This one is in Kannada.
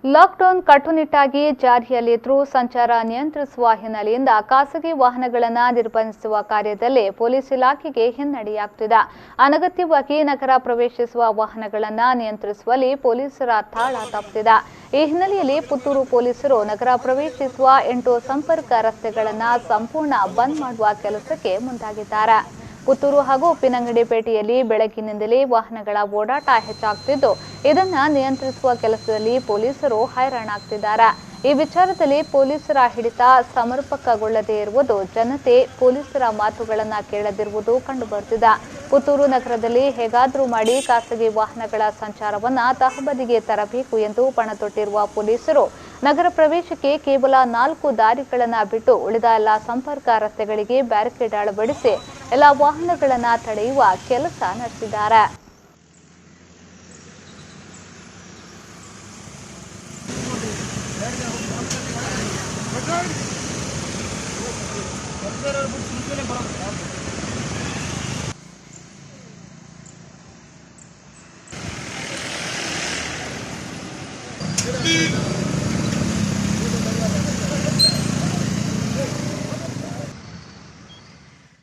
ಲಾಕ್ಡೌನ್ ಕಟ್ಟುನಿಟ್ಟಾಗಿ ಜಾರಿಯಲ್ಲಿದ್ದರೂ ಸಂಚಾರ ನಿಯಂತ್ರಿಸುವ ಹಿನ್ನೆಲೆಯಿಂದ ಖಾಸಗಿ ವಾಹನಗಳನ್ನು ನಿರ್ಬಂಧಿಸುವ ಕಾರ್ಯದಲ್ಲಿ ಪೊಲೀಸ್ ಇಲಾಖೆಗೆ ಹಿನ್ನಡೆಯಾಗುತ್ತಿದೆ. ಅನಗತ್ಯವಾಗಿ ನಗರ ಪ್ರವೇಶಿಸುವ ವಾಹನಗಳನ್ನು ನಿಯಂತ್ರಿಸುವಲ್ಲಿ ಪೊಲೀಸರ ತಾಳ ತಪ್ಪುತ್ತಿದೆ. ಈ ಹಿನ್ನೆಲೆಯಲ್ಲಿ ಪುತ್ತೂರು ಪೊಲೀಸರು ನಗರ ಪ್ರವೇಶಿಸುವ 8 ಸಂಪರ್ಕ ರಸ್ತೆಗಳನ್ನು ಸಂಪೂರ್ಣ ಬಂದ್ ಮಾಡುವ ಕೆಲಸಕ್ಕೆ ಮುಂದಾಗಿದ್ದಾರೆ. ಪುತ್ತೂರು ಹಾಗೂ ಉಪ್ಪಿನಂಗಡಿಪೇಟೆಯಲ್ಲಿ ಬೆಳಗಿನಿಂದಲೇ ವಾಹನಗಳ ಓಡಾಟ ಹೆಚ್ಚಾಗುತ್ತಿದ್ದು, ಇದನ್ನು ನಿಯಂತ್ರಿಸುವ ಕೆಲಸದಲ್ಲಿ ಪೊಲೀಸರು ಹೈರಾಣಾಗುತ್ತಿದ್ದಾರೆ. ಈ ವಿಚಾರದಲ್ಲಿ ಪೊಲೀಸರ ಹಿಡಿತ ಸಮರ್ಪಕಗೊಳ್ಳದೇ ಇರುವುದು, ಜನತೆ ಪೊಲೀಸರ ಮಾತುಗಳನ್ನು ಕೇಳದಿರುವುದು ಕಂಡುಬರುತ್ತಿದೆ. ಪುತ್ತೂರು ನಗರದಲ್ಲಿ ಹೇಗಾದರೂ ಮಾಡಿ ಖಾಸಗಿ ವಾಹನಗಳ ಸಂಚಾರವನ್ನು ತಹಬದಿಗೆ ತರಬೇಕು ಎಂದು ಪಣತೊಟ್ಟಿರುವ ಪೊಲೀಸರು ನಗರ ಪ್ರವೇಶಕ್ಕೆ ಕೇವಲ 4 ದಾರಿಗಳನ್ನು ಬಿಟ್ಟು ಉಳಿದ ಎಲ್ಲ ಸಂಪರ್ಕ ರಸ್ತೆಗಳಿಗೆ ಬ್ಯಾರಿಕೇಡ್ ಅಳವಡಿಸಿ ಎಲ್ಲ ವಾಹನಗಳನ್ನು ತಡೆಯುವ ಕೆಲಸ ನಡೆಸಿದ್ದಾರೆ.